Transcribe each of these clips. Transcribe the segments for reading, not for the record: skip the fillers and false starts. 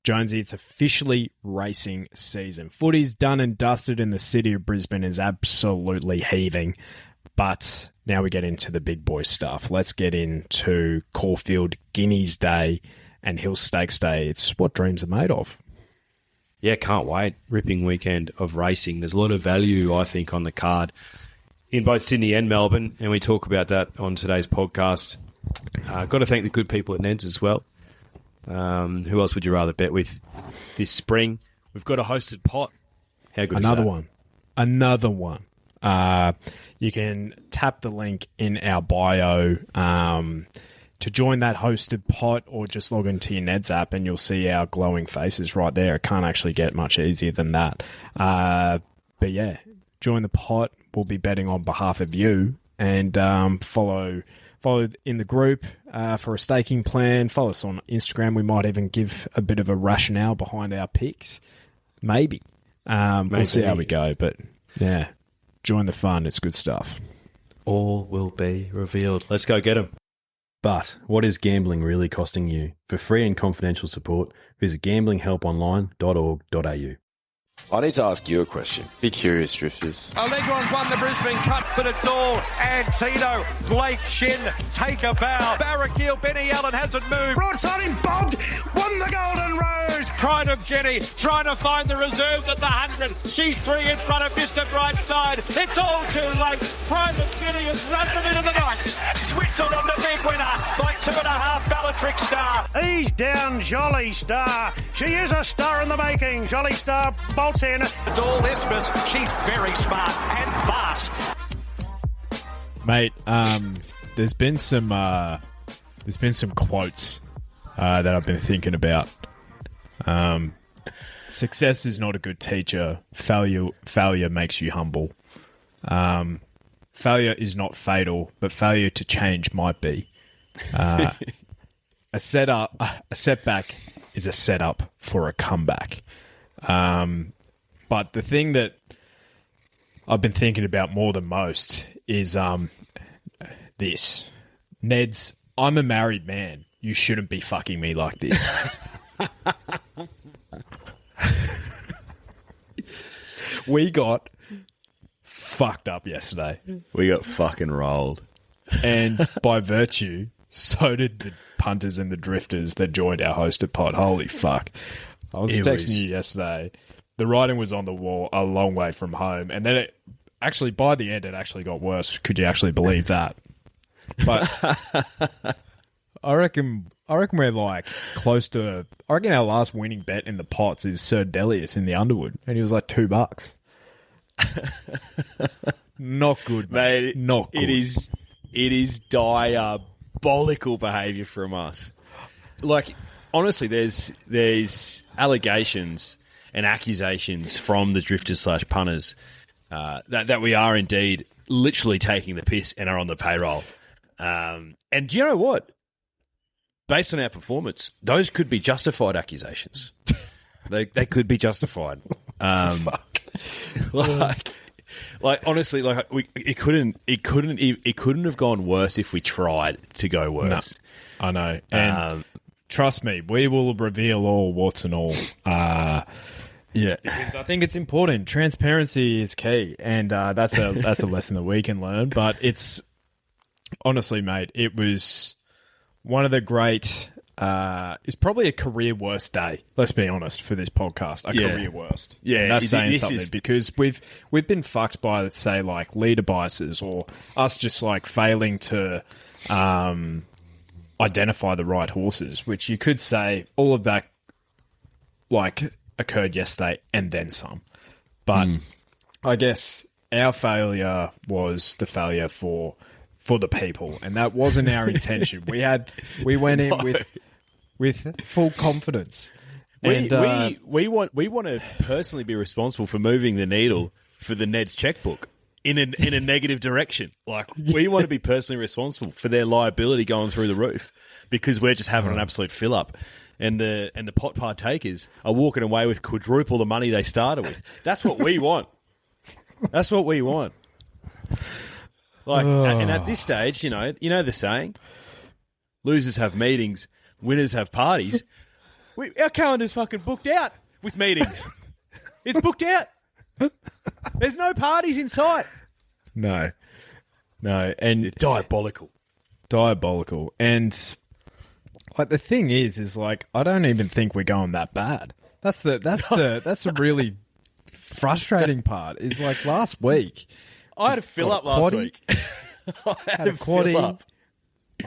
Jonesy, it's officially racing season. Footy's done and dusted and the city of Brisbane is absolutely heaving. But now we get into the big boy stuff. Let's get into Caulfield Guineas Day and Hill Stakes Day. It's what dreams are made of. Yeah, can't wait. Ripping weekend of racing. There's a lot of value, I think, on the card in both Sydney and Melbourne, and we talk about that on today's podcast. Got to thank the good people at Ned's as well. Who else would you rather bet with this spring? We've got a hosted pot. How good Another is that? one. Another one. You can tap the link in our bio to join that hosted pot, or just log into your Neds app and you'll see our glowing faces right there. It can't actually get much easier than that. But yeah, join the pot. We'll be betting on behalf of you, and follow in the group for a staking plan. Follow us on Instagram. We might even give a bit of a rationale behind our picks. Maybe. We'll see how we go. But yeah, join the fun. It's good stuff. All will be revealed. Let's go get them. But what is gambling really costing you? For free and confidential support, visit gamblinghelponline.org.au. I need to ask you a question. Be curious, Drifters. Allegron's won the Brisbane Cup, but it's all Antino, Blake Shin, take a bow. Barraquil, Benny Allen hasn't moved. Broadside him, bobbed, won the Golden Rose. Pride of Jenny, trying to find the reserves at the 100. She's 3 in front of Mr. Brightside. It's all too late. Pride of Jenny has run them into the night. Switzerland on the big winner by 2.5 Bellatrix Star. He's down, Jolly Star. She is a star in the making. Jolly Star bolts in. It's all Isthmus. She's very smart and fast. Mate, there's been some quotes that I've been thinking about. Success is not a good teacher. Failure makes you humble. Failure is not fatal, but failure to change might be. A setback is a setup for a comeback. But the thing that I've been thinking about more than most is this. Ned's, I'm a married man. You shouldn't be fucking me like this. We got fucked up yesterday. We got fucking rolled. And by virtue, so did the punters and the drifters that joined our hosted pod. Holy fuck. I was texting you yesterday. The writing was on the wall a long way from home. And then by the end, it actually got worse. Could you actually believe that? But I reckon we're like close to... I reckon our last winning bet in the pots is Sir Delius in the Underwood. And he was like $2. Not good, mate. Not good. It is diabolical behaviour from us. Like, honestly, there's allegations and accusations from the drifters / punters that we are indeed literally taking the piss and are on the payroll. And do you know what? Based on our performance, those could be justified accusations. They could be justified. Fuck. Like honestly, like it couldn't have gone worse if we tried to go worse. No, I know. And trust me, we will reveal all, warts and all. Yeah, because I think it's important. Transparency is key, and that's a lesson that we can learn. But it's honestly, mate, it was one of the great. It's probably a career worst day. Let's be honest for this podcast. Career worst. Yeah, and that's saying something because we've been fucked by, say, like leader biases or us just like failing to identify the right horses, which you could say all of that like occurred yesterday and then some. But I guess our failure was the failure for the people, and that wasn't our intention. We went in with full confidence. We want to personally be responsible for moving the needle for the Ned's checkbook in a negative direction. Like, we want to be personally responsible for their liability going through the roof because we're just having an absolute fill up. And the pot partakers are walking away with quadruple the money they started with. That's what we want. That's what we want. Like, and at this stage, you know the saying, losers have meetings, winners have parties. Our calendar's fucking booked out with meetings. It's booked out. There's no parties in sight. No, and Diabolical. And like the thing is like I don't even think we're going that bad. That's the really frustrating part. Is like last week I had a fill up last week. I had a fill up.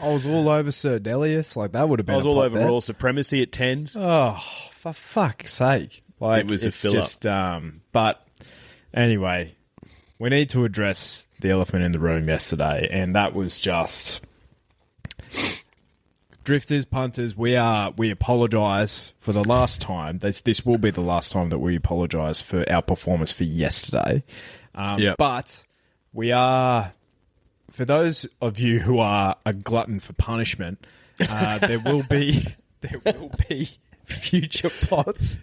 I was all over Sir Delius. Like that would have been. I was all over Royal Supremacy at tens. Oh, for fuck's sake! Like it was it's a fill just. But anyway, we need to address the elephant in the room yesterday, and that was just drifters, punters. We apologise for the last time. This will be the last time that we apologise for our performance for yesterday. But we are. For those of you who are a glutton for punishment, there will be future pods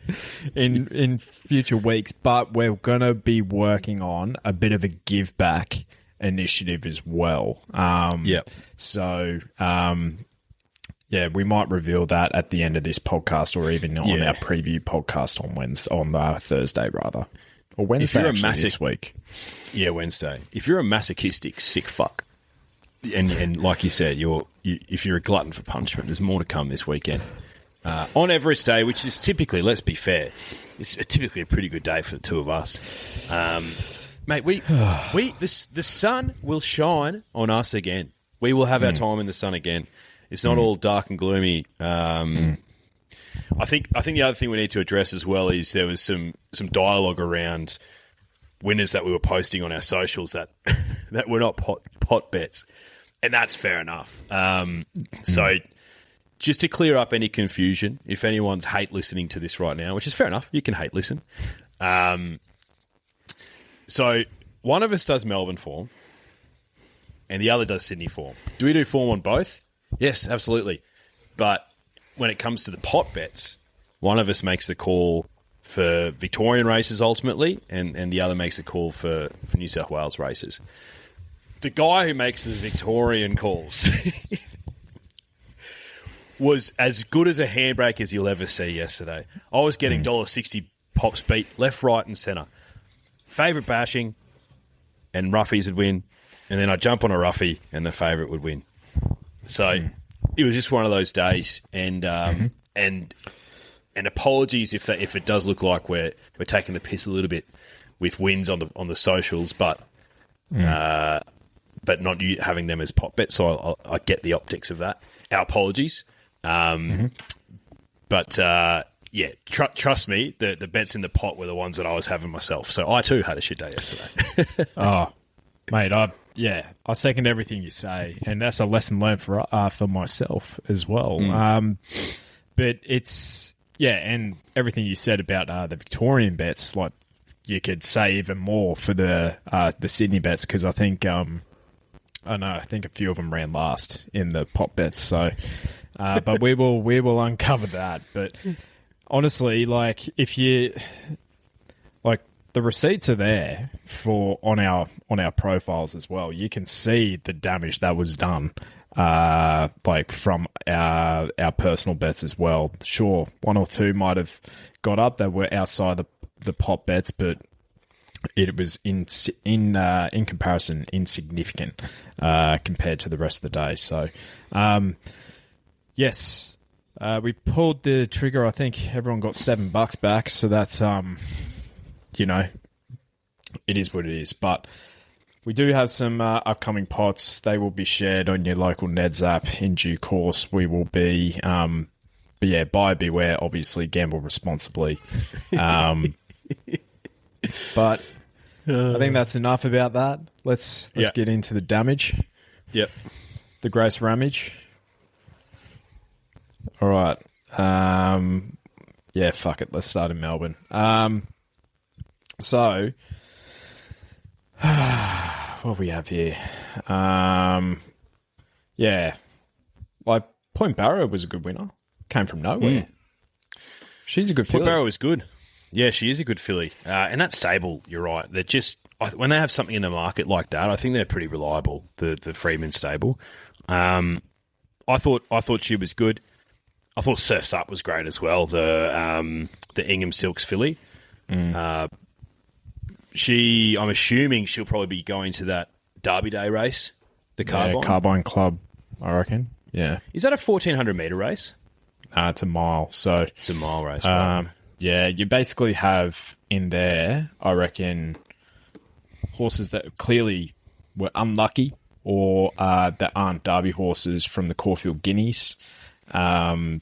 in future weeks, but we're going to be working on a bit of a give back initiative as well. So, we might reveal that at the end of this podcast, or even on our preview podcast on Thursday rather. Or Wednesday this week. Yeah, Wednesday. If you're a masochistic sick fuck, and like you said, if you're a glutton for punishment, there's more to come this weekend. On Everest Day, which is typically, let's be fair, it's typically a pretty good day for the two of us. Mate, the sun will shine on us again. We will have our time in the sun again. It's not all dark and gloomy. I think the other thing we need to address as well is there was some dialogue around winners that we were posting on our socials that were not pot bets, and that's fair enough. So just to clear up any confusion, if anyone's hate listening to this right now, which is fair enough, you can hate listen. So one of us does Melbourne form, and the other does Sydney form. Do we do form on both? Yes, absolutely. But when it comes to the pot bets, one of us makes the call for Victorian races ultimately, and the other makes the call for New South Wales races. The guy who makes the Victorian calls was as good as a handbrake as you'll ever see yesterday. I was getting $1.60 pops beat left, right and centre. Favourite bashing and roughies would win, and then I'd jump on a roughie and the favourite would win. So it was just one of those days, and apologies if it does look like we're taking the piss a little bit with wins on the socials, but not you having them as pot bets. So I get the optics of that. Our apologies, but trust me, the bets in the pot were the ones that I was having myself. So I too had a shit day yesterday. Oh, mate, I second everything you say, and that's a lesson learned for myself as well. But it's and everything you said about the Victorian bets, like you could say even more for the Sydney bets, because I think I think a few of them ran last in the pot bets. So, but we will uncover that. But honestly, like if you like. The receipts are there on our profiles as well. You can see the damage that was done, like from our personal bets as well. Sure, one or two might have got up that were outside the pot bets, but it was in comparison insignificant compared to the rest of the day. So, yes, we pulled the trigger. I think everyone got $7 back. So that's it is what it is. But we do have some upcoming pots. They will be shared on your local Neds app in due course. We will be, buyer beware, obviously, gamble responsibly. But I think that's enough about that. Let's get into the damage. Yep. The gross ramage. All right. Fuck it. Let's start in Melbourne. So, what do we have here? Like Point Barrow was a good winner. Came from nowhere. She's a good filly. Point Barrow is good. Yeah, she is a good filly. And that stable, you're right. They're just when they have something in the market like that, I think they're pretty reliable. The Freeman stable. I thought she was good. I thought Surf's Up was great as well. The Ingham Silks filly. I'm assuming she'll probably be going to that Derby Day race, the Carbine. Carbine Club, I reckon. Yeah. Is that a 1,400 metre race? It's a mile. So it's a mile race. Right? Yeah, you basically have in there, I reckon, horses that clearly were unlucky or that aren't Derby horses from the Caulfield Guineas.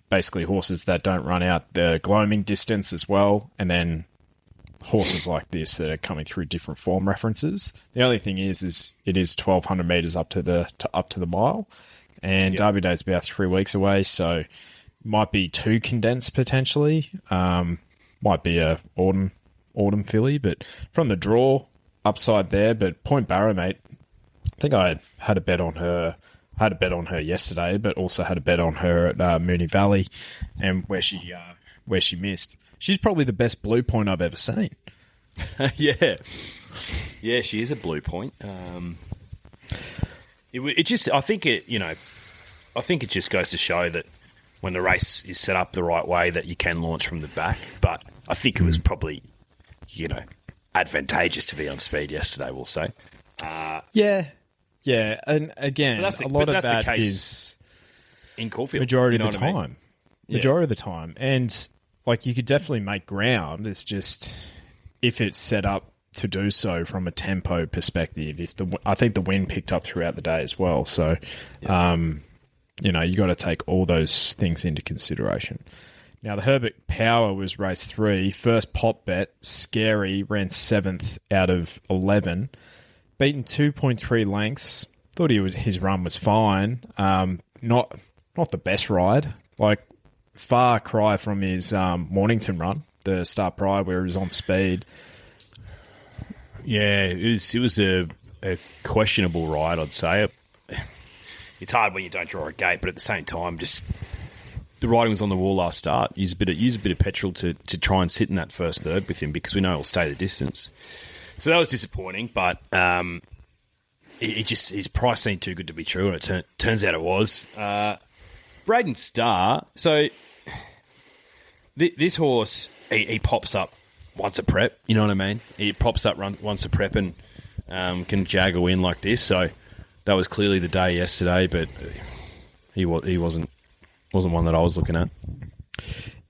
Basically horses that don't run out the gloaming distance as well, and then horses like this that are coming through different form references. The only thing is it is 1,200 metres up to the mile, and Derby Day is about 3 weeks away, so might be too condensed potentially. Might be a autumn filly, but from the draw, upside there. But Point Barrow, mate, I think I had a bet on her. I had a bet on her yesterday, but also had a bet on her at Moonee Valley, and where she missed. She's probably the best blue point I've ever seen. Yeah, she is a blue point. I think it just goes to show that when the race is set up the right way, that you can launch from the back. But I think it was probably, advantageous to be on speed yesterday, we'll say. Yeah, and again, a lot of that is in Caulfield. Majority of the time. I mean? Majority of the time. And, you could definitely make ground. It's just, if it's set up to do so from a tempo perspective, I think the wind picked up throughout the day as well. So, you got to take all those things into consideration. Now, the Herbert Power was race 3. First pop bet, Scary, ran 7th out of 11. Beaten 2.3 lengths. Thought his run was fine. Not the best ride. Far cry from his Mornington run, the Start Prior, where he was on speed. Yeah, it was a questionable ride, I'd say. It's hard when you don't draw a gate, but at the same time, just the riding was on the wall last start. Use a bit of petrol to try and sit in that first third with him, because we know he'll stay the distance. So that was disappointing, but his price seemed too good to be true, and it turns out it was. Braden Starr, so this horse, he pops up once a prep, you know what I mean? He pops up once a prep and can jag a win like this, so that was clearly the day yesterday, but he wasn't one that I was looking at.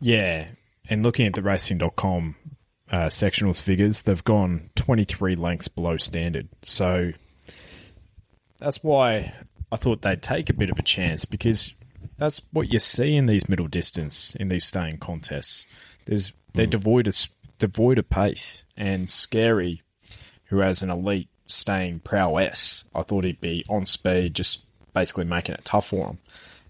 Yeah, and looking at the racing.com sectionals figures, they've gone 23 lengths below standard. So that's why I thought they'd take a bit of a chance, because that's what you see in these middle distance, in these staying contests. They're devoid of pace. And Scary, who has an elite staying prowess, I thought he'd be on speed, just basically making it tough for him.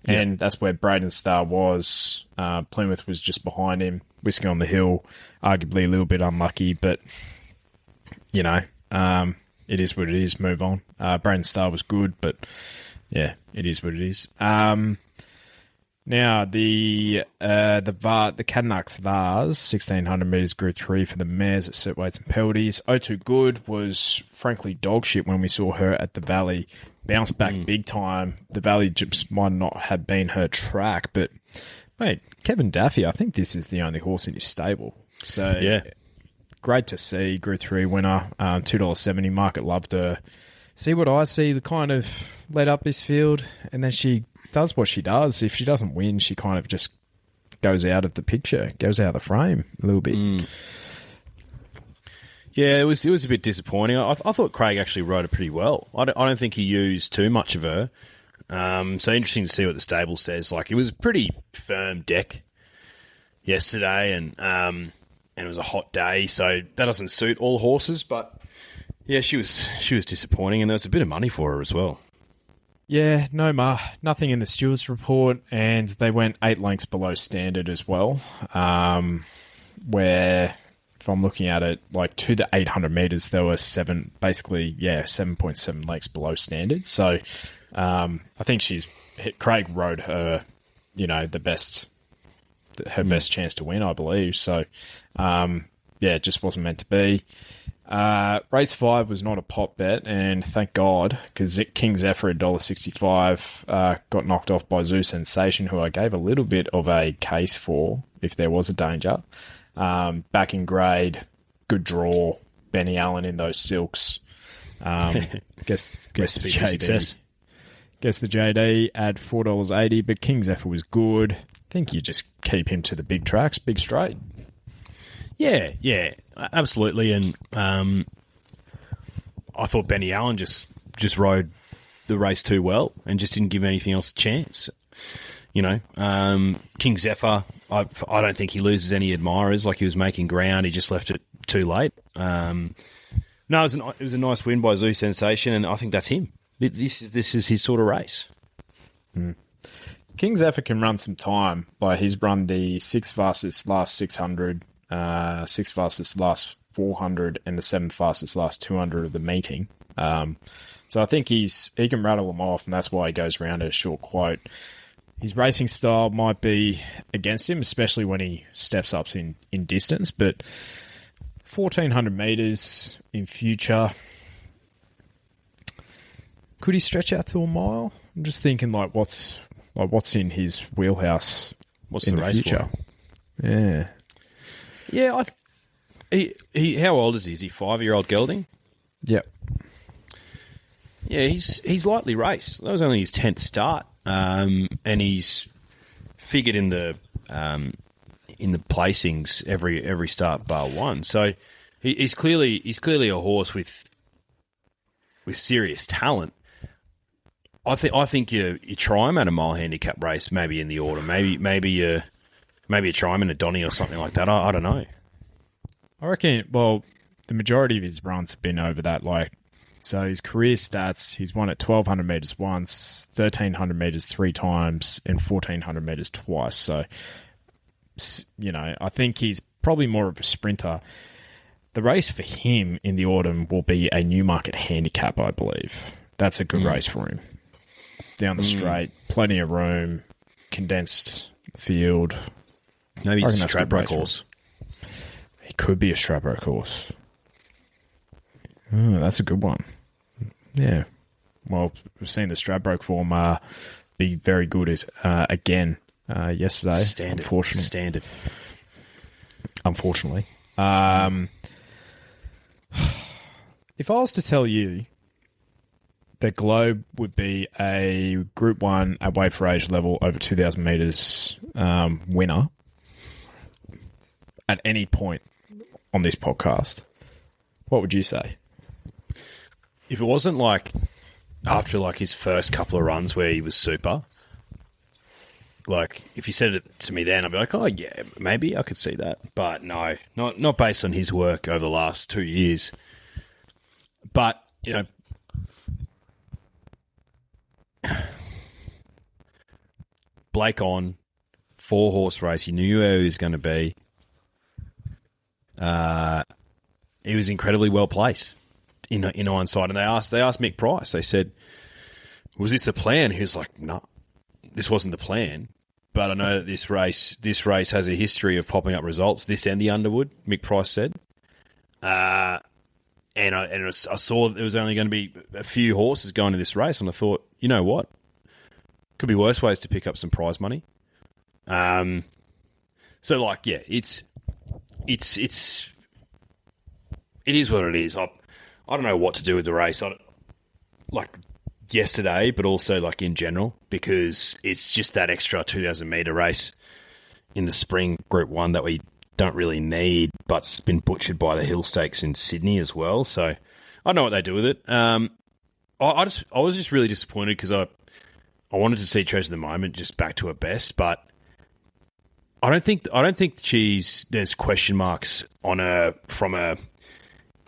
And that's where Braden Starr was. Plymouth was just behind him, whisking on the hill, arguably a little bit unlucky, but, it is what it is, move on. Braden Starr was good, but, yeah, it is what it is. Now, the Cadillacs Vars, 1,600 metres Group 3 for the mares at set weights and penalties. O2 Good was, frankly, dog shit when we saw her at the Valley. Bounced back big time. The Valley just might not have been her track, but, mate, Kevin Daffy, I think this is the only horse in his stable. So, yeah, great to see. Group 3 winner, $2.70. Market loved her. See what I see, the kind of led up this field, and then she does what she does. If she doesn't win, she kind of just goes out of the picture, goes out of the frame a little bit. Yeah, it was a bit disappointing. I thought Craig actually rode it pretty well. I don't think he used too much of her. So interesting to see what the stable says. It was a pretty firm deck yesterday, and it was a hot day, so that doesn't suit all horses. But yeah, she was disappointing, and there was a bit of money for her as well. Yeah, nothing in the stewards report, and they went 8 lengths below standard as well, where, if I'm looking at it, to the 800 metres, there were 7.7 lengths below standard. So I think Craig rode her, her best chance to win, I believe. So it just wasn't meant to be. Race 5 was not a pot bet, and thank God, because King Zephyr at $1.65 got knocked off by Zoo Sensation, who I gave a little bit of a case for if there was a danger. Back in grade, good draw. Benny Allen in those silks. Guess the JD. Guess the JD at $4.80, but King Zephyr was good. I think you just keep him to the big tracks, big straight. Yeah, absolutely. And I thought Benny Allen just rode the race too well and just didn't give anything else a chance. King Zephyr, I don't think he loses any admirers. Like, he was making ground, he just left it too late. No, it was a nice win by Zoo Sensation, and I think that's him. This is his sort of race. King Zephyr can run some time. He's run the 6 fastest last 600, 6 fastest last 400, and the 7 fastest last 200 of the meeting. So I think he can rattle them off, and that's why he goes around at a short quote. His racing style might be against him, especially when he steps up in distance, but 1,400 metres in future. Could he stretch out to a mile? I'm just thinking, what's in his wheelhouse? What's in the race future? For? Yeah. Yeah, he how old is he? Is he 5-year-old gelding? Yep. Yeah, he's lightly raced. That was only his 10th start, and he's figured in the placings every start bar one. So he's clearly a horse with serious talent. I think you try him at a mile handicap race, maybe in the autumn. Maybe you try him in a Donny or something like that. I don't know. I reckon. Well, the majority of his runs have been over that. So his career stats: he's won at 1,200 meters once, 1,300 meters 3 times, and 1,400 meters twice. So, I think he's probably more of a sprinter. The race for him in the autumn will be a Newmarket Handicap, I believe. That's a good race for him. Down the straight, plenty of room, condensed field. Maybe he's a Stradbroke horse. He could be a Stradbroke horse. Oh, that's a good one. Yeah. Well, we've seen the Stradbroke form be very good again yesterday. Standard. Unfortunately. If I was to tell you that Globe would be a Group 1 at weight for age level over 2,000 metres winner at any point on this podcast, what would you say? If it wasn't after his first couple of runs where he was super, if you said it to me then, I'd be like, oh yeah, maybe I could see that. But no, not based on his work over the last 2 years. But, Blake on 4-horse race. He knew where he was going to be. He was incredibly well placed in hindsight. And they asked Mick Price. They said, "Was this the plan?" He was like, "No, this wasn't the plan. But I know that this race has a history of popping up results. This and the Underwood." Mick Price said, and I saw that there was only going to be a few horses going to this race, and I thought, you know what? Could be worse ways to pick up some prize money. It's it is what it is. I don't know what to do with the race. Yesterday, but also in general, because it's just that extra 2,000 metre race in the spring Group 1 that we don't really need, but it's been butchered by the Hill Stakes in Sydney as well. So I don't know what they do with it. I was just really disappointed because I wanted to see Treasure of the Moment just back to her best, but I don't think there's question marks on her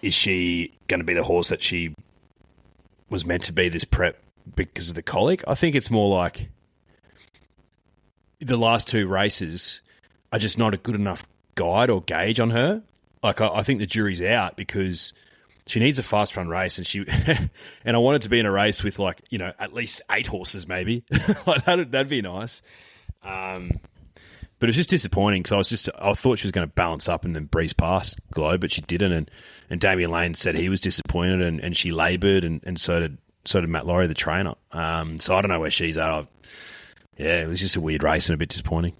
is she going to be the horse that she was meant to be this prep because of the colic? I think it's more like the last 2 races are just not a good enough guide or gauge on her. I think the jury's out because she needs a fast run race, and and I want it to be in a race with at least 8 horses maybe. That'd be nice. But it was just disappointing because I thought she was going to balance up and then breeze past Globe, but she didn't. And Damien Lane said he was disappointed, and she laboured, and so did Matt Laurie, the trainer. So I don't know where she's at. It was just a weird race and a bit disappointing.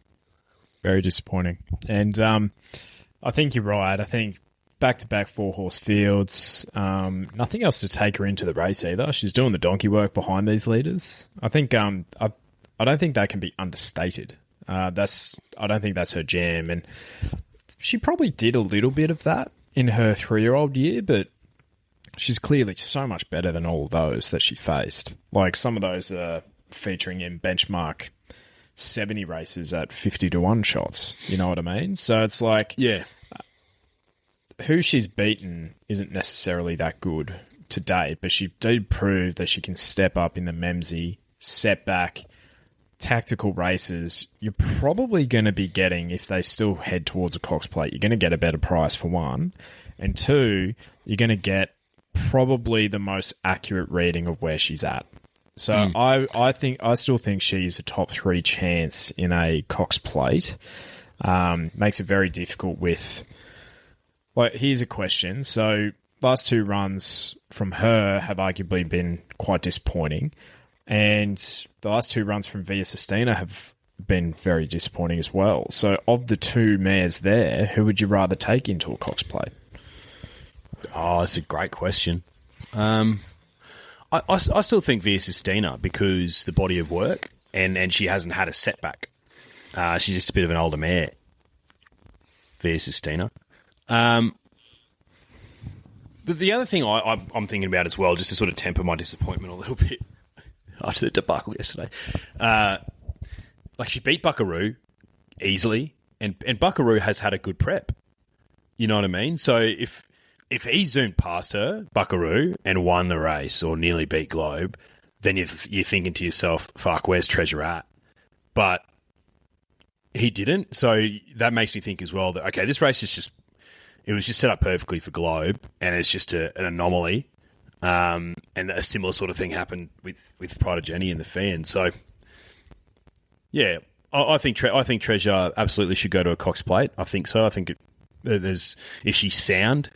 Very disappointing. And I think you're right. I think back-to-back 4-horse fields, nothing else to take her into the race either. She's doing the donkey work behind these leaders. I think I don't think that can be understated. I don't think that's her jam, and she probably did a little bit of that in her 3-year-old year, but she's clearly so much better than all of those that she faced. Like, some of those are featuring in benchmark 70 races at 50-1 shots. You know what I mean? So it's like, who she's beaten isn't necessarily that good to date, but she did prove that she can step up in the Memsey, setback, tactical races. You're probably going to be getting, if they still head towards a Cox Plate, you're going to get a better price for one. And two, you're going to get probably the most accurate reading of where she's at. So I still think she's a top 3 chance in a Cox Plate. Makes it very difficult with... Well, here's a question. So last 2 runs from her have arguably been quite disappointing. And the last 2 runs from Via Sistina have been very disappointing as well. So of the 2 mares there, who would you rather take into a Cox Plate? Oh, that's a great question. I still think Via Sistina, because the body of work, and she hasn't had a setback. She's just a bit of an older mare, Via Sistina. The other thing I'm thinking about as well, just to sort of temper my disappointment a little bit after the debacle yesterday, like, she beat Buckaroo easily, and Buckaroo has had a good prep. You know what I mean? So if he zoomed past her, Buckaroo, and won the race or nearly beat Globe, then you're thinking to yourself, fuck, where's Treasure at? But he didn't, so that makes me think as well that, okay, this race is it was just set up perfectly for Globe, and it's just an anomaly. And a similar sort of thing happened with Pride of Jenny and the fan. So, yeah, I think Treasure absolutely should go to a Cox Plate. I think so. I think if she's sound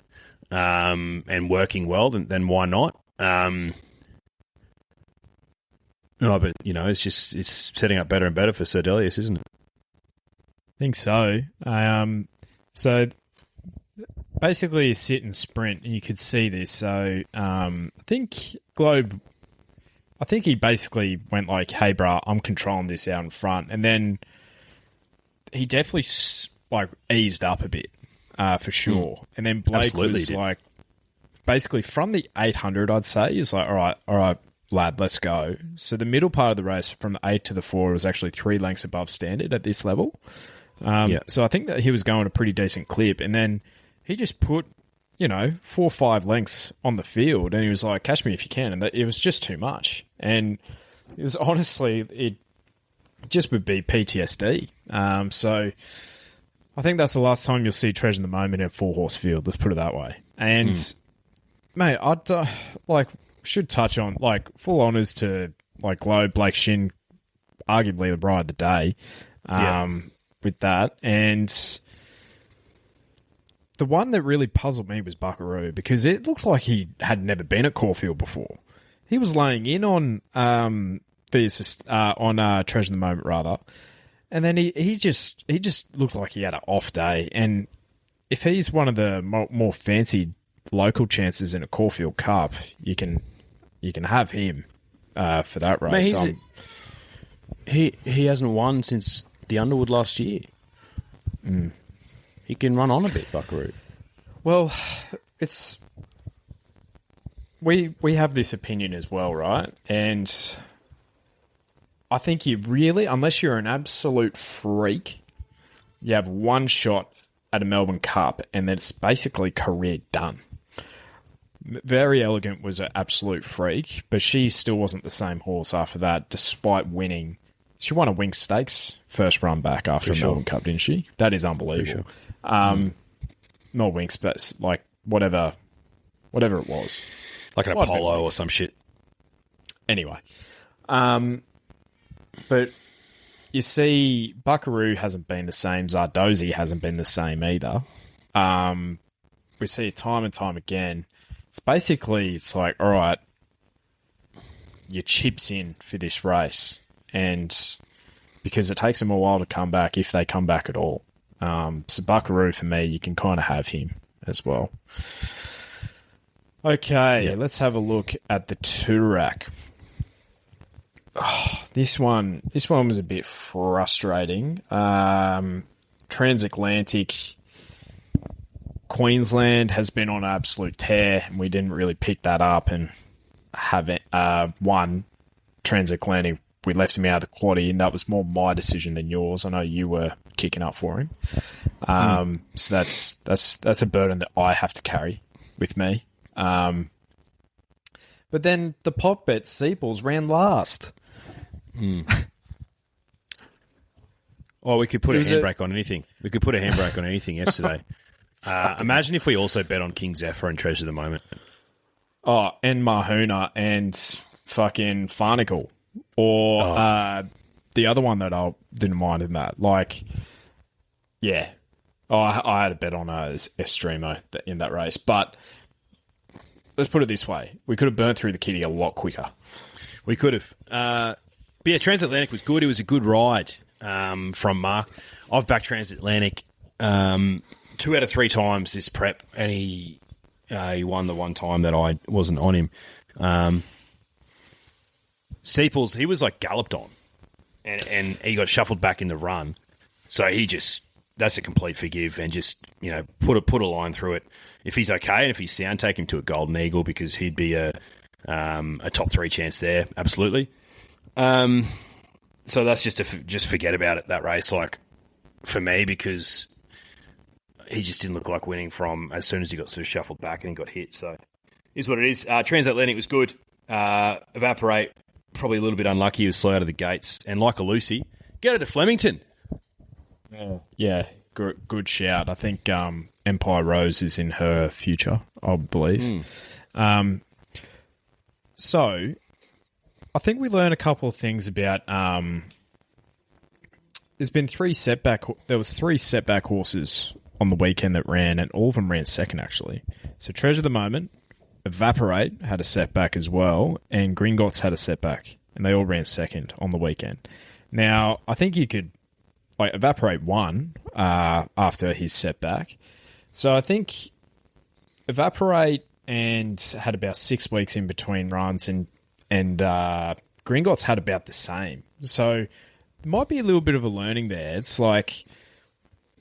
and working well, then why not? No, but it's setting up better and better for Sir Delius, isn't it? I think so. So basically, you sit and sprint, and you could see this. So I think Globe, he basically went like, hey, bruh, I'm controlling this out in front. And then he definitely eased up a bit, for sure. And then Blake Absolutely was did. like, basically from the 800, I'd say, he was like, all right, lad, let's go. So the middle part of the race, from the 8 to the 4, was actually 3 lengths above standard at this level. So I think that he was going a pretty decent clip. And then he just put, 4 or 5 lengths on the field, and he was like, catch me if you can. And it was just too much. And it was honestly, it just would be PTSD. So I think that's the last time you'll see Treasure in the Moment in a 4-horse field. Let's put it that way. And, mate, I'd should touch on, full honours to, Globe, Blake Shin, arguably the bride of the day, with that. And the one that really puzzled me was Buckaroo, because it looked like he had never been at Caulfield before. He was laying in on Treasure in the Moment, rather. And then he just looked like he had an off day. And if he's one of the more fancy local chances in a Caulfield Cup, you can have him for that race. Mate, he hasn't won since the Underwood last year. He can run on a bit, Buckaroo. Well, it's we have this opinion as well, right? And I think you really, unless you're an absolute freak, you have one shot at a Melbourne Cup, and then it's basically career done. Very Elegant was an absolute freak, but she still wasn't the same horse after that, despite winning. She won a Winx Stakes first run back after a Melbourne Cup, didn't she? That is unbelievable. Not Winx, but whatever it was. Like an Apollo or some shit. Anyway. But you see, Buckaroo hasn't been the same. Zardozi hasn't been the same either. We see it time and time again. It's like, all right, your chips in for this race. And because it takes them a while to come back, if they come back at all. So Buckaroo, for me, you can kind of have him as well. Okay, let's have a look at the Toorak. Oh, this one was a bit frustrating. Transatlantic Queensland has been on an absolute tear, and we didn't really pick that up and have it, won. Transatlantic, we left him out of the quaddie, and that was more my decision than yours. I know you were kicking up for him. So that's a burden that I have to carry with me. But then the pop bet Seeples ran last. Oh, we could put a handbrake on anything. We could put a handbrake on anything yesterday. Imagine if we also bet on King Zephyr and Treasure of the Moment. Oh, and Mahuna and fucking Farnacle. Or the other one that I didn't mind in that. Like, yeah. Oh, I had a bet on Estremo in that race. But let's put it this way. We could have burnt through the kitty a lot quicker. We could have. But yeah, Transatlantic was good. It was a good ride from Mark. I've backed Transatlantic 2 out of 3 times this prep, and he won the one time that I wasn't on him. Seeples, he was like galloped on, and he got shuffled back in the run. So that's a complete forgive, and just, put a line through it. If he's okay and if he's sound, take him to a Golden Eagle, because he'd be a top 3 chance there, absolutely. So that's just forget about it, that race, like, for me, because he just didn't look like winning from as soon as he got sort of shuffled back and he got hit. So is what it is. Transatlantic was good. Evaporate, probably a little bit unlucky. He was slow out of the gates. And like a Lucy, get it to Flemington. Yeah, good shout. I think Empire Rose is in her future, I believe. So I think we learned a couple of things about... there was 3 setback horses on the weekend that ran, and all of them ran second, actually. So Treasure of the Moment, Evaporate had a setback as well, and Gringotts had a setback, and they all ran second on the weekend. Now, I think you could... Evaporate won after his setback. So I think Evaporate and had about 6 weeks in between runs, and Gringotts had about the same. So there might be a little bit of a learning there. It's like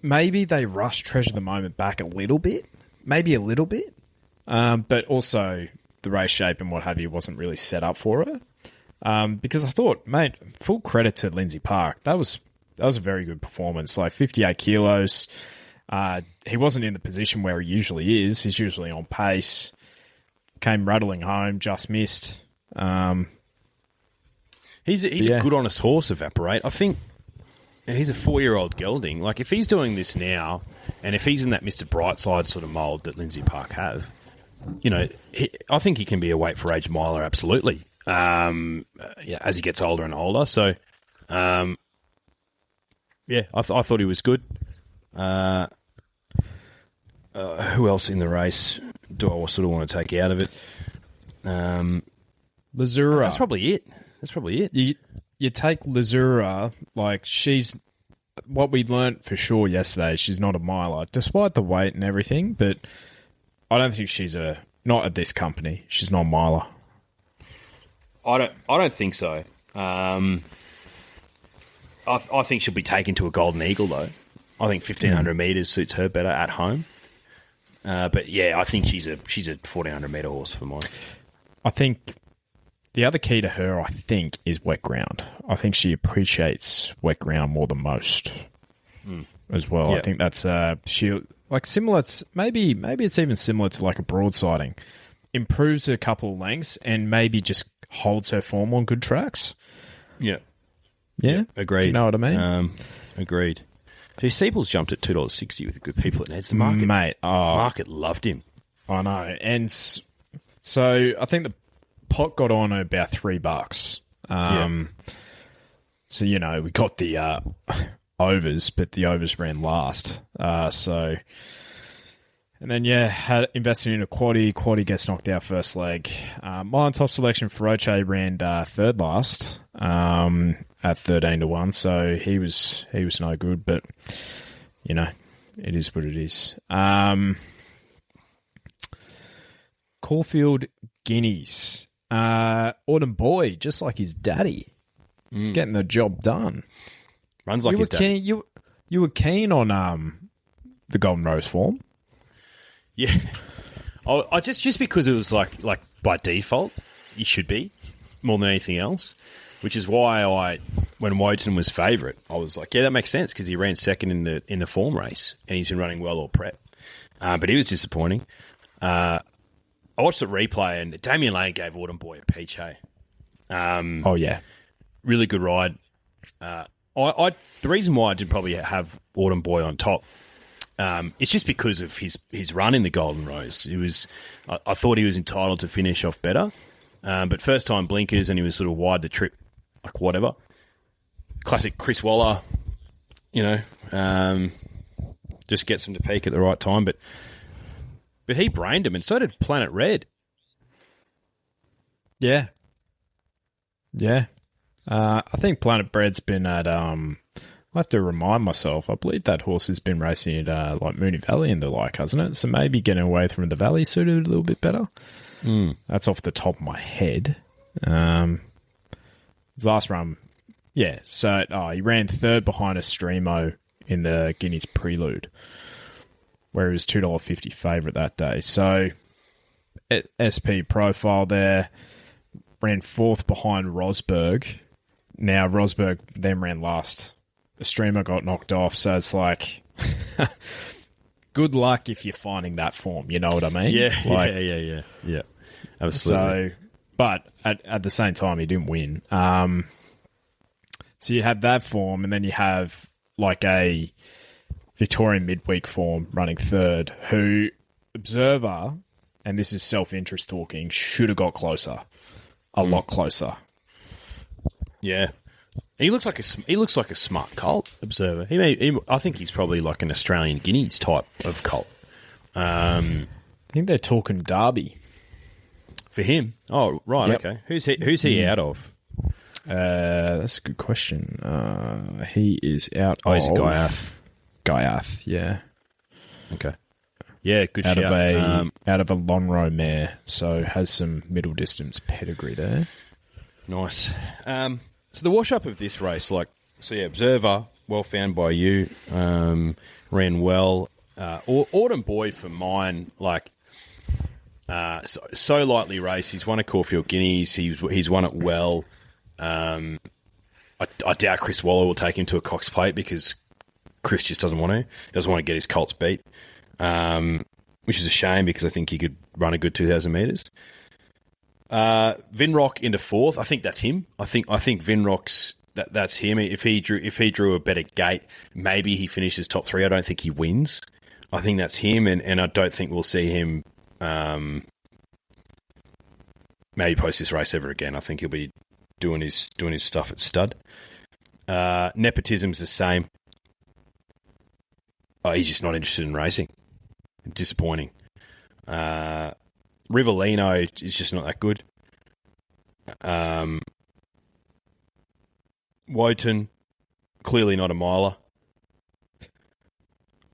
maybe they rushed Treasure of the Moment back a little bit, maybe a little bit, but also the race shape and what have you wasn't really set up for her. Because I thought, mate, full credit to Lindsay Park. That was a very good performance. 58 kilos. He wasn't in the position where he usually is. He's usually on pace. Came rattling home, just missed. He's a good, honest horse, Evaporate. I think he's a 4-year-old gelding. Like, if he's doing this now, and if he's in that Mr. Brightside sort of mould that Lindsay Park have, I think he can be a weight for age miler, absolutely. As he gets older and older. So, I thought he was good. Who else in the race do I sort of want to take out of it? Lazura. That's probably it. You take Lazura, she's what we learnt for sure yesterday. She's not a miler, despite the weight and everything. But I don't think she's not at this company. She's not a miler. I don't think so. I think she'll be taken to a Golden Eagle, though. I think 1,500 metres suits her better at home. But yeah, I think she's a 1,400 metre horse for mine. I think the other key to her, is wet ground. I think she appreciates wet ground more than most as well. Yeah. I think that's similar. Maybe it's even similar to a broadsiding. Improves a couple of lengths and maybe just holds her form on good tracks. Yeah. Yeah, agreed. You know what I mean? Agreed. Seeples jumped at $2.60 with the good people at Neds. The market, mate. Market loved him. I know, and so I think the pot got on at about $3. So, we got the overs, but the overs ran last. And then, had invested in a quaddie. Quaddie gets knocked out first leg. My top selection, Feroce, ran third last at 13-1. So he was no good, but, it is what it is. Caulfield, Guineas. Autumn Boy, just like his daddy, getting the job done. Runs like his daddy. You were keen on the Golden Rose form? Yeah. I just because it was like by default, you should be more than anything else, which is why when Woden was favourite, I was like, yeah, that makes sense because he ran second in the form race and he's been running well all prep. But he was disappointing. I watched the replay and Damien Lane gave Autumn Boy a peach, hey? Oh, yeah. Really good ride. The reason why I did probably have Autumn Boy on top, it's just because of his run in the Golden Rose. I thought he was entitled to finish off better, but first time blinkers and he was sort of wide the trip, like whatever. Classic Chris Waller, just gets him to peak at the right time, but he brained him, and so did Planet Red. Yeah. Yeah. I think Planet Red's been at... I have to remind myself, I believe that horse has been racing at Moonee Valley and the like, hasn't it? So maybe getting away from the Valley suited a little bit better. That's off the top of my head. His last run... Yeah, so he ran third behind a Streamo in the Guineas Prelude, where he was $2.50 favourite that day. So, SP profile there, ran fourth behind Rosberg. Now, Rosberg then ran last. The streamer got knocked off, so it's like, good luck if you're finding that form, you know what I mean? Yeah, like, yeah. Absolutely. So, but at the same time, he didn't win. So you have that form, and then you have like a Victorian midweek form running third, who, observer, and this is self-interest talking, should have got closer. A lot closer. Yeah. He looks like a smart colt, observer. I think he's probably like an Australian Guineas type of colt. I think they're talking Derby. For him? Oh, right, yep. Okay. Who's he out of? That's a good question. He is out of... he's a Gaiath. Gaiath, yeah. Okay. Yeah, good out shout. Out of a Lonhro mare, so has some middle distance pedigree there. Nice. So the wash-up of this race, observer, well found by you, ran well. Autumn Boy for mine, so lightly raced. He's won a Caulfield Guineas. He's won it well. I doubt Chris Waller will take him to a Cox Plate because Chris just doesn't want to. He doesn't want to get his colts beat, which is a shame because I think he could run a good 2,000 metres. Vinrock into fourth. I think that's him. I think Vinrock's that's him. If he drew a better gate, maybe he finishes top three. I don't think he wins. I think that's him, and I don't think we'll see him maybe post this race ever again. I think he'll be doing his stuff at stud. Nepotism's the same. Oh, he's just not interested in racing. Disappointing. Rivellino is just not that good. Wotan, clearly not a miler.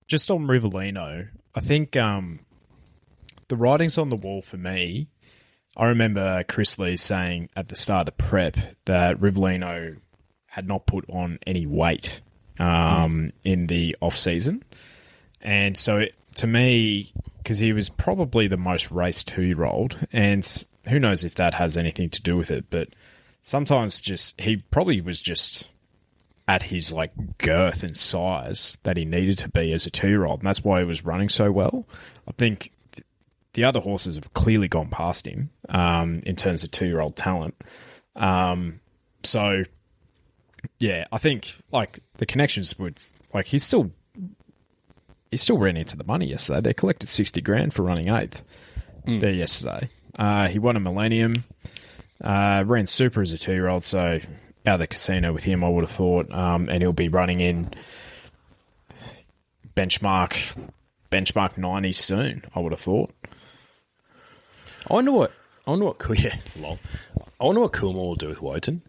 Just on Rivellino, I think the writing's on the wall for me. I remember Chris Lee saying at the start of prep that Rivellino had not put on any weight in the off-season. And so to me, because he was probably the most raced 2-year-old, and who knows if that has anything to do with it, but sometimes he probably was just at his girth and size that he needed to be as a 2-year-old, and that's why he was running so well. I think the other horses have clearly gone past him in terms of 2-year-old talent. So, yeah, I think the connections would he still ran into the money yesterday. They collected $60,000 for running 8th there yesterday. He won a Millennium, ran super as a 2-year-old, so of the casino with him, I would have thought, and he'll be running in benchmark 90 soon, I would have thought. I wonder what Coolmore will do with Wotan,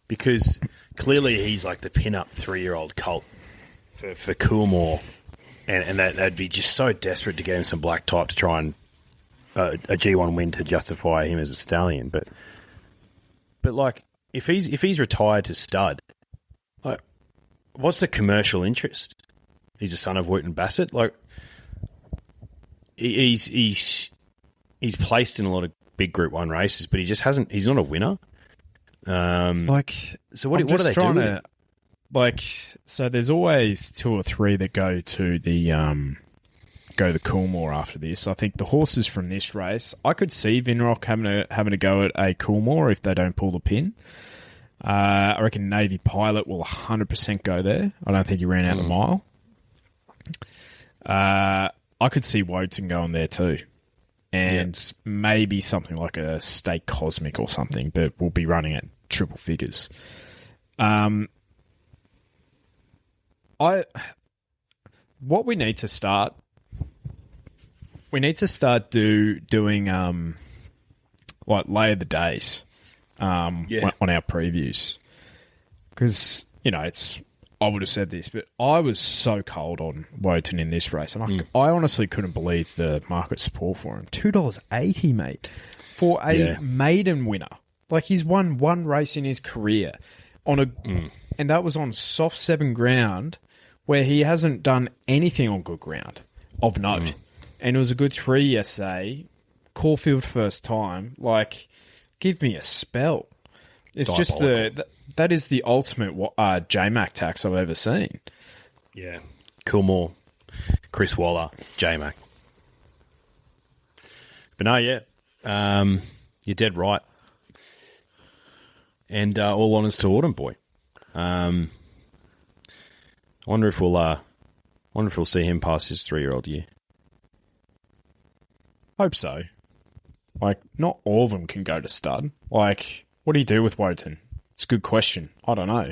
because clearly he's like the pin-up 3-year-old colt for Coolmore, and that'd be just so desperate to get him some black type to try and a G1 win to justify him as a stallion. But like if he's retired to stud, like what's the commercial interest? He's a son of Wooten Bassett. Like he's placed in a lot of big Group 1 races, but he's not a winner. So what do they do? So there's always 2 or 3 that go to the Coolmore after this. I think the horses from this race, I could see Vinrock having a go at a Coolmore if they don't pull the pin. I reckon Navy Pilot will 100% go there. I don't think he ran out the mile. I could see Wotan going there too. And maybe something like a Stake Cosmic or something, but we'll be running at triple figures. What we need to start doing like lay of the days on our previews, because it's. I would have said this, but I was so cold on Wotan in this race, and I honestly couldn't believe the market support for him. $2.80, mate, for a maiden winner. Like, he's won one race in his career and that was on soft 7 ground, where he hasn't done anything on good ground of note. And it was a good 3 yesterday. Caulfield first time. Like, give me a spell. It's diabolical. Just that is the ultimate J-Mac tax I've ever seen. Yeah. Coolmore, Chris Waller, J-Mac. But no, you're dead right. And all honours to Autumn Boy. I wonder if we'll see him pass his 3-year-old year. Hope so. Like, not all of them can go to stud. Like, what do you do with Wotan? It's a good question. I don't know.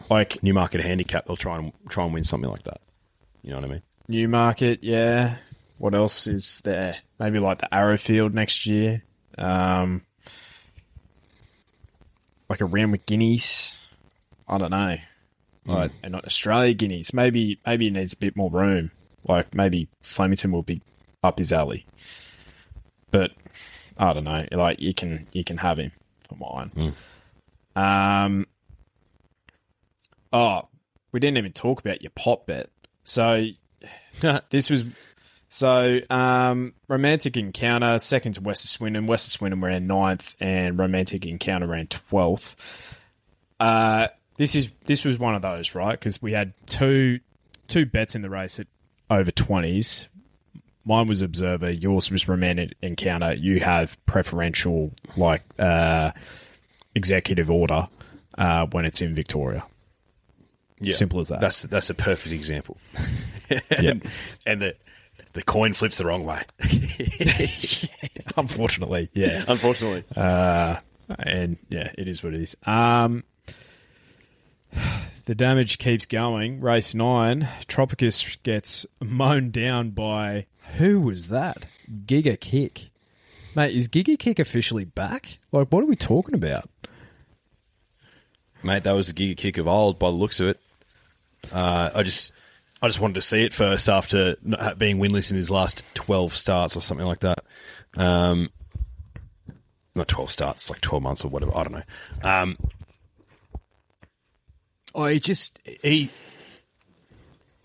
Like, Newmarket Handicap, they'll try and win something like that. You know what I mean? Newmarket, yeah. What else is there? Maybe like the Arrowfield next year. Like a round with Guineas. I don't know. Like, and not Australia Guineas. Maybe he needs a bit more room. Like, maybe Flemington will be up his alley. But I don't know. Like, you can have him for mine. We didn't even talk about your pot bet. So this was Romantic Encounter, second to West of Swindon. West of Swindon ran 9th, and Romantic Encounter ran 12th. This was one of those, right? Because we had two bets in the race at over 20s. Mine was Observer. Yours was Romantic Encounter. You have preferential, like, executive order when it's in Victoria. Yeah. Simple as that. That's a perfect example. And the coin flips the wrong way. Unfortunately, yeah. Unfortunately. And yeah, it is what it is. The damage keeps going. Race 9, Tropicus gets mown down by... Who was that? Giga Kick. Mate, is Giga Kick officially back? Like, what are we talking about? Mate, that was the Giga Kick of old by the looks of it. I just wanted to see it first after being winless in his last 12 starts or something like that. Not 12 starts, like 12 months or whatever. I don't know.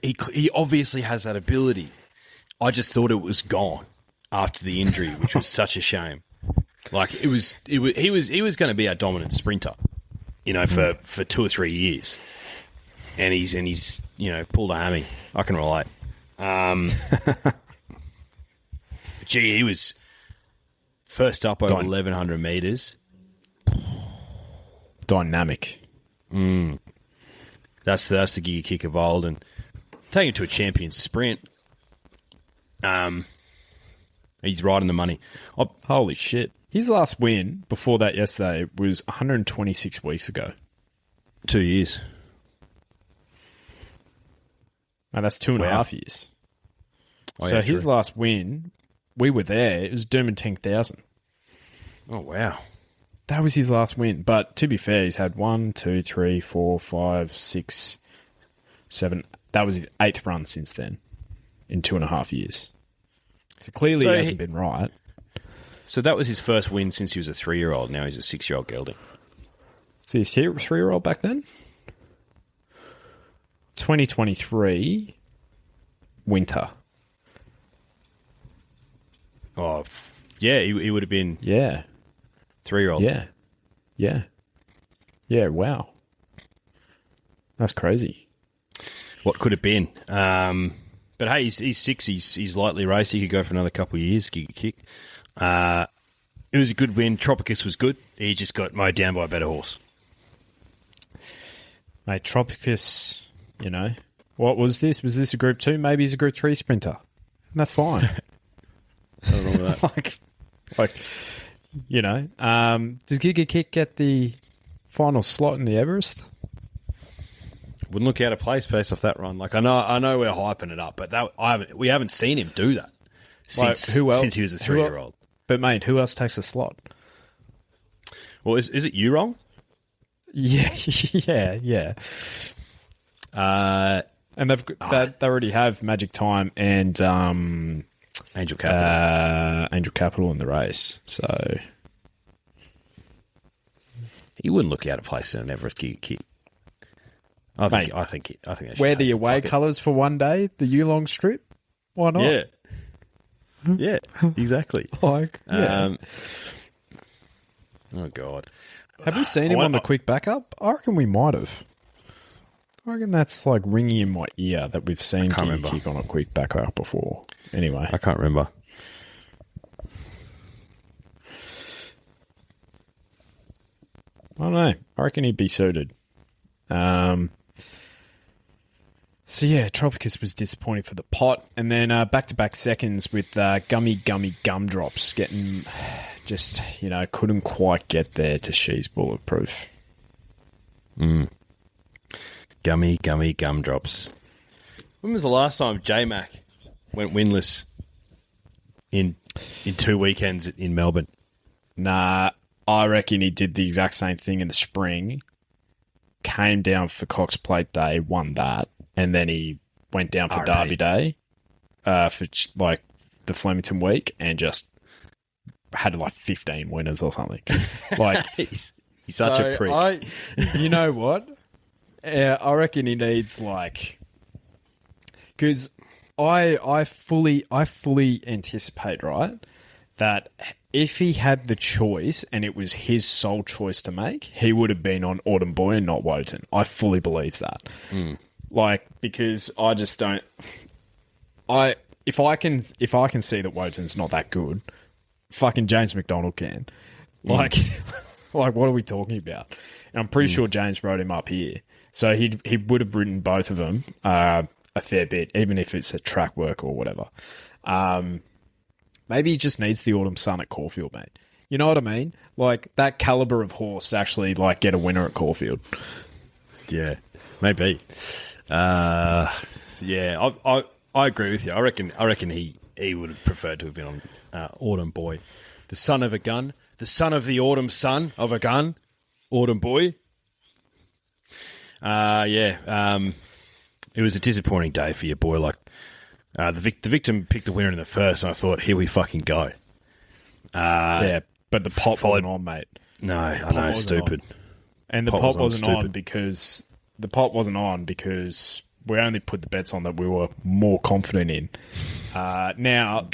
He obviously has that ability. I just thought it was gone after the injury, which was such a shame. Like, he was going to be our dominant sprinter, for 2 or 3 years, and he's pulled a hammy. I can relate. Gee, he was first up over 1,100 meters. Dynamic. That's the Giga Kick of old, and taking it to a champion sprint. He's right in the money. Holy shit. His last win before that yesterday was 126 weeks ago. 2 years. And that's 2.5 years. Oh, So yeah, his true. last win, we were there. It was Dermot 10,000. Oh, wow. That was his last win. But to be fair, he's had 1, 2, 3, 4, 5, 6, 7. That was his 8th run since then in 2.5 years. So clearly So he hasn't been right. So that was his first win since he was a 3-year-old. Now he's a 6-year-old gelding. So he's a 3-year-old back then? 2023 winter. Oh, yeah, he would have been Yeah. 3-year-old. Yeah. Yeah. Yeah, wow. That's crazy. What could have been? But hey, he's 6. He's lightly raced. He could go for another couple of years. Kick. It was a good win. Tropicus was good. He just got mowed down by a better horse. Mate, Tropicus, you know, what was this? Was this a Group 2? Maybe he's a Group 3 sprinter. And that's fine. I don't know that. like, you know, does Giga Kick get the final slot in the Everest? Wouldn't look out of place based off that run. Like I know we're hyping it up, but we haven't seen him do that since Who else? since he was a 3-year-old. But mate, who else takes the slot? Well, is it you wrong? Yeah, yeah. And they already have Magic Time and Angel Capital. Angel Capital in the race. So He wouldn't look out of place in an Everest kick. I think they should wear take the it. away Fuck it. colours for one day, the Yulong strip. Why not? Yeah. Yeah, exactly. Like, yeah. Oh, God. Have we seen him on the quick backup? I reckon we might have. I reckon that's like ringing in my ear that we've seen Giga Kick on a quick backup before. Anyway. I can't remember. I don't know. I reckon he'd be suited. So yeah, Tropicus was disappointing for the pot, and then back-to-back seconds with Gummy Gumdrops getting just, couldn't quite get there to She's Bulletproof. Gummy Gumdrops. When was the last time J-Mac went winless in 2 weekends in Melbourne? Nah, I reckon he did the exact same thing in the spring, came down for Cox Plate Day, won that, and then he went down for Derby Day for the Flemington week and just had 15 winners or something. He's such a prick. You know what? I reckon he needs because I fully anticipate, right, that if he had the choice and it was his sole choice to make, he would have been on Autumn Boy and not Wotan. I fully believe that. Because I just don't. If I can see that Wotan's not that good, fucking James McDonald can. What are we talking about? And I'm pretty sure James wrote him up here, so he would have written both of them a fair bit, even if it's a track work or whatever. Maybe he just needs the Autumn Sun at Caulfield, mate. You know what I mean? That caliber of horse to actually get a winner at Caulfield. Yeah, maybe. I agree with you. I reckon he would have preferred to have been on Autumn Boy, the son of a gun, the son of the autumn son of a gun, Autumn Boy. It was a disappointing day for your boy. The victim picked the winner in the first, and I thought, here we fucking go. But the pot wasn't on, mate. No, I know, stupid. And the pot wasn't on because we only put the bets on that we were more confident in. Now,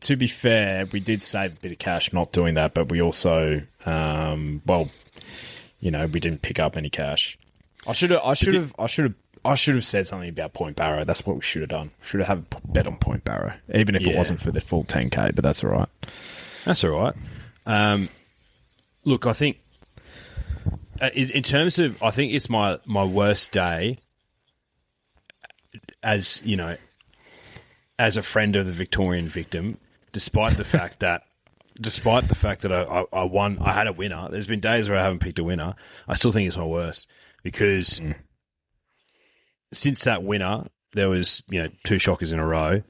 to be fair, we did save a bit of cash not doing that, but we also, we didn't pick up any cash. I should have said something about Point Barrow. That's what we should have done. Should have had a bet on Point Barrow, even if it wasn't for the full 10K. But that's all right. That's all right. Look, I think in terms of, I think it's my worst day as a friend of the Victorian victim, despite the fact that despite the fact that I won, I had a winner. There's been days where I haven't picked a winner. I still think it's my worst because since that winner, there was 2 shockers in a row,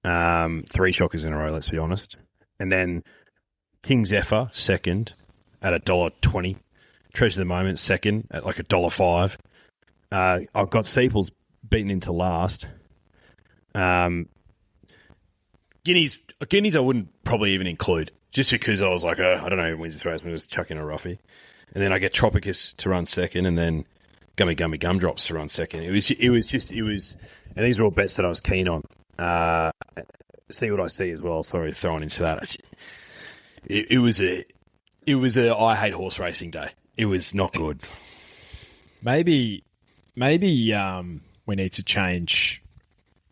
3 shockers in a row. Let's be honest, and then King Zephyr second at $1.20. Treasure of the Moment second at like $1.05. I've got Steeples beaten into last. Guineas I wouldn't probably even include just because I was like, I don't know who wins this race. I'm just chucking a roughie. And then I get Tropicus to run second and then Gummy Gumdrops to run second. It was, and these were all bets that I was keen on. See what I see as well. Sorry, throwing into that. It was a I hate horse racing day. It was not good. Maybe we need to change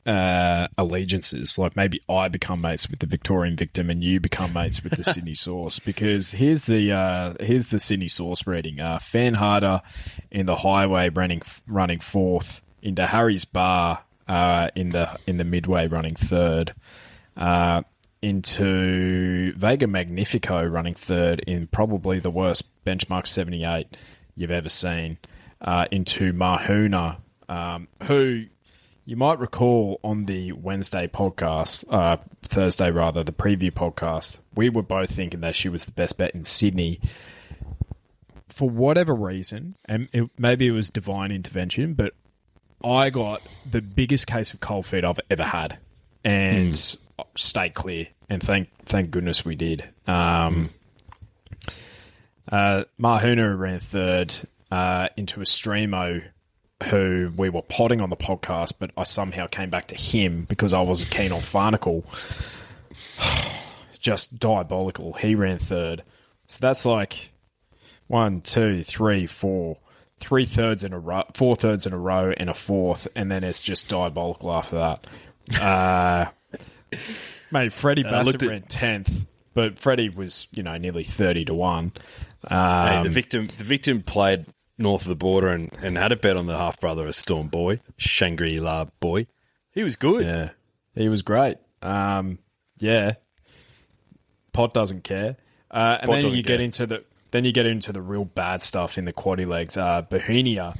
allegiances. Like maybe I become mates with the Victorian Victim and you become mates with the Sydney Source. Because here's the Sydney Source rating. Fan Harder in the Highway running fourth. Into Harry's Bar in the Midway running third. Into Vega Magnifico running third in probably the worst benchmark 78 you've ever seen. Into Mahuna, who you might recall on the Thursday rather, the preview podcast, we were both thinking that she was the best bet in Sydney. For whatever reason, and maybe it was divine intervention, but I got the biggest case of cold feet I've ever had. And stay clear, and thank goodness we did. Mahuna ran third into Estremo, who we were potting on the podcast, but I somehow came back to him because I wasn't keen on Farnacle. Just diabolical. He ran third. So that's like 1, 2, 3, 4, 3 thirds in a row, 4 thirds in a row, and a fourth, and then it's just diabolical after that. Mate, Freddie Bassett ran 10th, but Freddie was, nearly 30-1. The victim played north of the border and had a bet on the half brother of Storm Boy, Shangri-La Boy. He was good. Yeah, he was great. Yeah, Pot doesn't care. And then you get into the real bad stuff in the quaddy legs. Bohemia,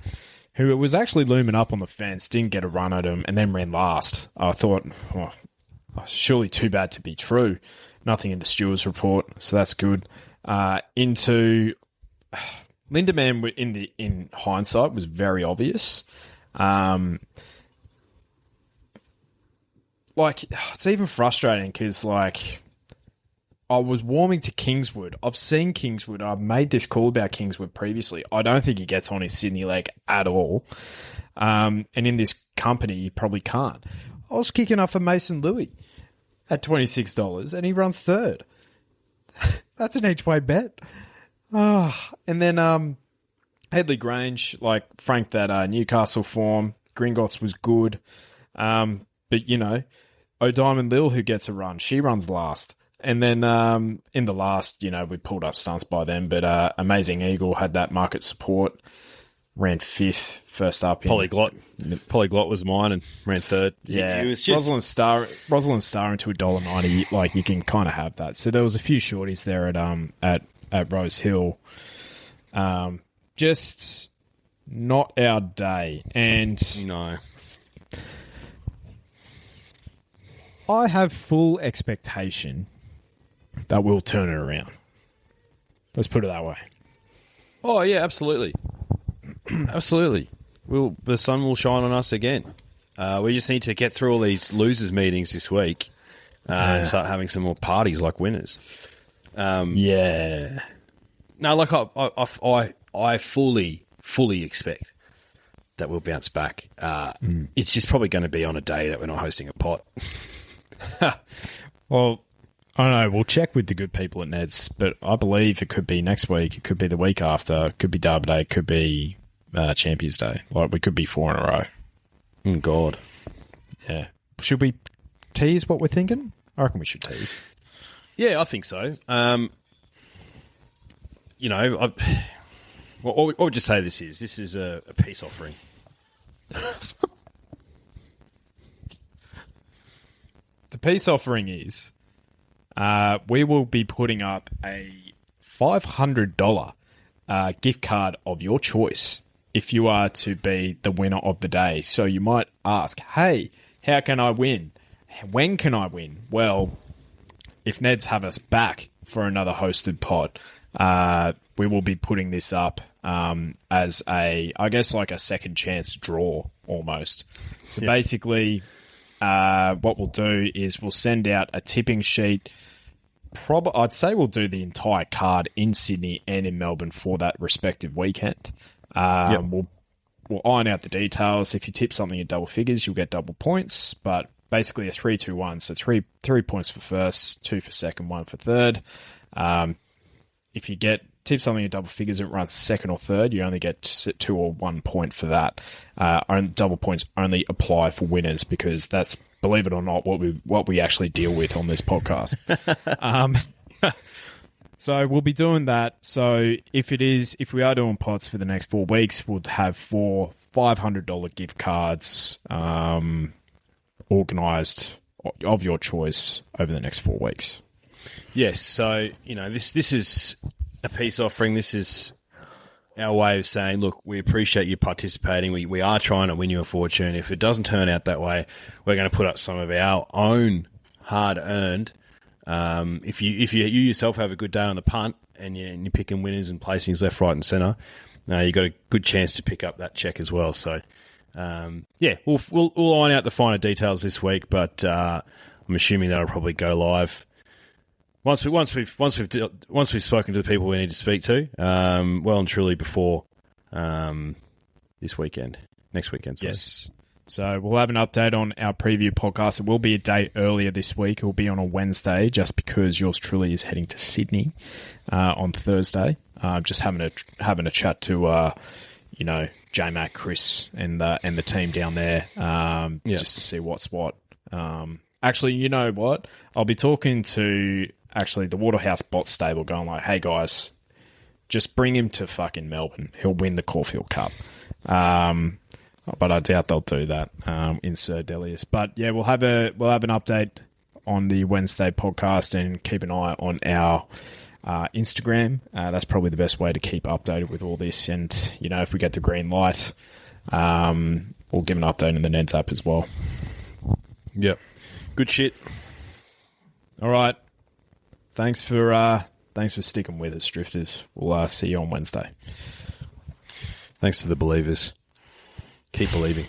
who was actually looming up on the fence, didn't get a run at him, and then ran last. I thought, surely too bad to be true. Nothing in the stewards report, so that's good. Into Lindemann, in hindsight, was very obvious. It's even frustrating because, I was warming to Kingswood. I've seen Kingswood. I've made this call about Kingswood previously. I don't think he gets on his Sydney leg at all. And in this company, he probably can't. I was kicking up for Mason Louis at $26, and he runs third. That's an each-way bet. And then Headley Grange, Frank, that Newcastle form. Gringotts was good. But, O'Diamond Lil, who gets a run, she runs last. And then in the last, we pulled up stunts by them, but Amazing Eagle had that market support, ran fifth, first up. Polyglot was mine and ran third. Yeah, it was just Rosalind Star into $1.90. You can kind of have that. So there was a few shorties there at Rose Hill. Just not our day, and no. I have full expectation that we'll turn it around. Let's put it that way. Oh, yeah, absolutely. Absolutely. The sun will shine on us again. We just need to get through all these losers meetings this week and start having some more parties like winners. Yeah. No, I fully expect that we'll bounce back. It's just probably going to be on a day that we're not hosting a pot. Well, I don't know. We'll check with the good people at Ned's, but I believe it could be next week. It could be the week after. It could be Derby Day. It could be Champions Day. We could be 4 in a row. Oh, God. Yeah. Should we tease what we're thinking? I reckon we should tease. Yeah, I think so. I would just say this is a peace offering. The peace offering is we will be putting up a $500 gift card of your choice if you are to be the winner of the day. So you might ask, hey, how can I win? When can I win? Well, if Neds have us back for another hosted pod, we will be putting this up as I guess like a second chance draw almost. So basically, what we'll do is we'll send out a tipping sheet. I'd say we'll do the entire card in Sydney and in Melbourne for that respective weekend. We'll iron out the details. If you tip something in double figures, you'll get double points, but basically a 3-2-1. So three points for first, 2 for second, 1 for third. If you tip something in double figures, it runs second or third, you only get 2 or 1 point for that. Double points only apply for winners because that's, believe it or not, what we actually deal with on this podcast. So we'll be doing that. So if we are doing pots for the next 4 weeks, we'll have 4 $500 gift cards organised of your choice over the next 4 weeks. Yes, so, this is a peace offering. This is our way of saying, look, we appreciate you participating. We are trying to win you a fortune. If it doesn't turn out that way, we're going to put up some of our own hard-earned. If you yourself have a good day on the punt and you're picking winners and placings left, right and centre, you've got a good chance to pick up that check as well. So, we'll iron out the finer details this week, but I'm assuming that'll probably go live once we've spoken to the people we need to speak to, well and truly before next weekend. Sorry. Yes. So we'll have an update on our preview podcast. It will be a day earlier this week. It will be on a Wednesday, just because yours truly is heading to Sydney on Thursday. Just having a chat to J-Mac, Chris, and the team down there, just to see what's what. Actually, you know what? I'll be talking to the Waterhouse Bot stable, going like, "Hey guys, just bring him to fucking Melbourne. He'll win the Caulfield Cup." But I doubt they'll do that in Sir Delius. But yeah, we'll have an update on the Wednesday podcast, and keep an eye on our Instagram. That's probably the best way to keep updated with all this. And if we get the green light, we'll give an update in the Neds app as well. Yep, good shit. All right, thanks for sticking with us, Drifters. We'll see you on Wednesday. Thanks to the believers. Keep believing.